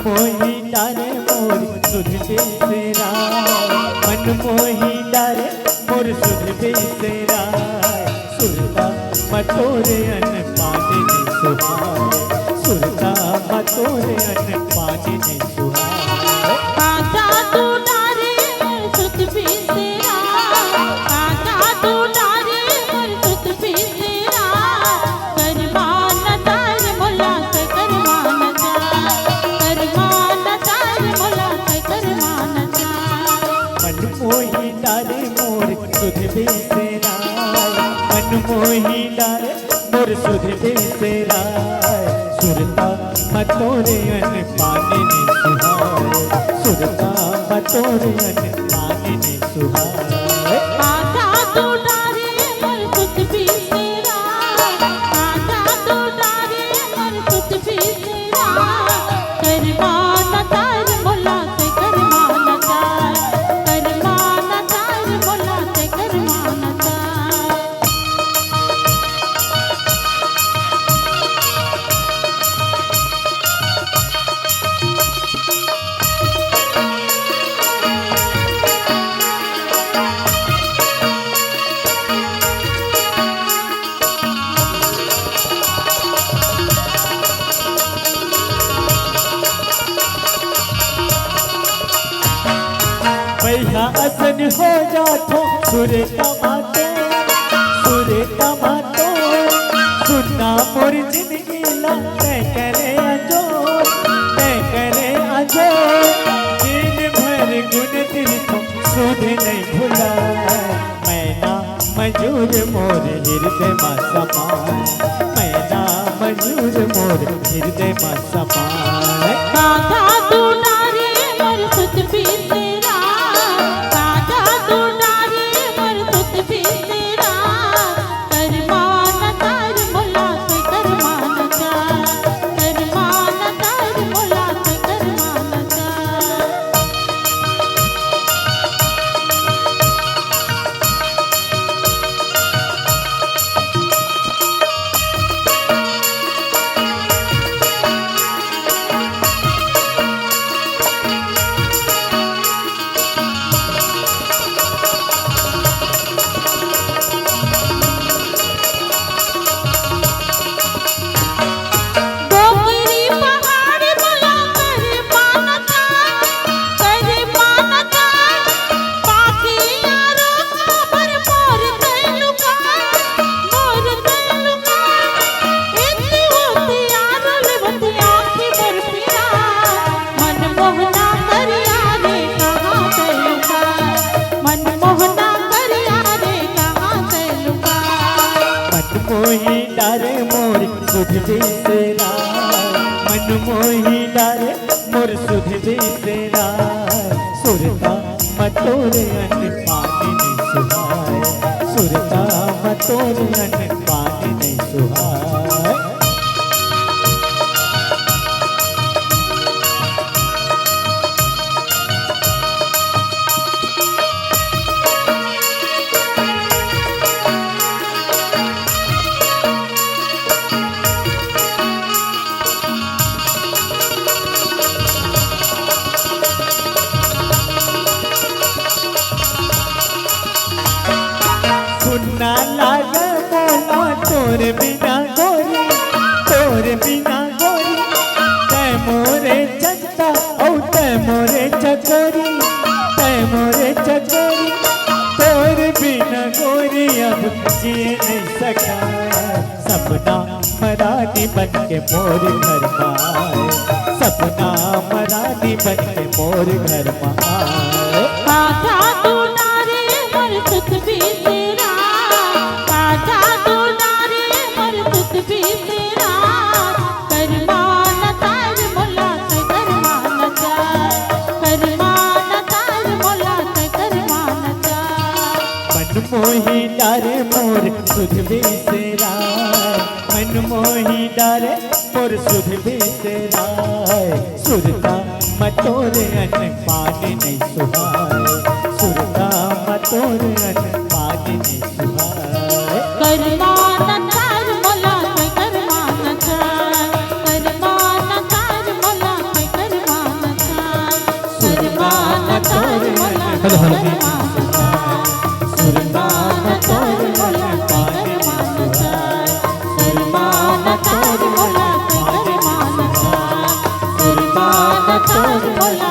मोही डारे मोर सुध बेसेरा, मन मोही डारे मोर सुध बेसेरा, सुरता मटोरे अन पानी ने सुहाए, सुरता मटोरे अन पानी ने सुहाए। आजा तू डारे मोर सुध बेसेरा, आजा तू डारे मोर सुध बेसेरा, करमान तार मोला से करमान तार, करमान तार मोला से करमान तार। मन मोही डारे मोर सुध बेसेरा, मन मोही डारे मोर सुध बेसेरा, सुरता मटोरे अन पानी ने सुहाए, सुरता मटोरे अन पानी ने सुहाए। आजा तू डारे मोर सुध बेसेरा, आजा तू डारे मोर सुध बेसेरा, करमान तार मोला से करमान तार, करमान तार मोला से करमान तार। भैया असन हो जातो सुरे टमाटो, सुरे टमाटो, सुनना मोर जिंदगी ला तय करे आजो, तय करे आजो, दिन भर गुण दिल को सुध नहीं भुला, मैना मजूर मोर हृदय मा समाए, मैना मजूर मोर हृदय मा समाए। आजा तू डारे मोर सुध बेसेरा, आजा तू डारे मोर सुध बेसेरा, करमान तार मोला से करमान तार, करमान तार मोला से करमान तार। गोगरी पहाड़ मोला करमान तार, करमान तार, पाखियारो खबर मोर तैलुका, मोर तैलुका, इतनी होती आरल बती आँखी बरफिया, मन मोहना करिया रे कहाँ तैलुका, मन मोहना करिया रे कहाँ तैलुका। मन मोही डारे मोर सुध बेसेरा, मन मोही डारे मोर सुध बेसेरा, सुरता मटोरे अन पानी ने सुहाए, सुरता मटोरे अन पानी ने सुहाए। सुनना लागे मोला तोर बिना गोरी, तोर बिना गोरी, तै मोरे चचता औ तै मोरे चकोरी, तै मोरे चकोरी, तोर बिना गोरी अब जिए नहीं सका, सपना मराठी बन के मोर घर आए, सपना मराठी बन के मोर घर आए। आजा तू डारे मोर सुध बेसेरा, आजा तू डारे मोर सुध बेसेरा, करमान तार मोला से करमान तार, करमान तार मोला से करमान तार। मन मोही डारे मोर सुध बेसेरा, मन मोही डारे मोर सुध बेसेरा, सुरता मटोरे अन पानी नहीं सुहाए, सुरता मटोरे अन पानी नहीं सुहाए। करमान तार मोला से करमान तार, करमान तार मोला से करमान हलो हलो सुरमान तोर मोला कर मानसा सुरमान तोर मोला कर मानसा सुरमान तोर मोला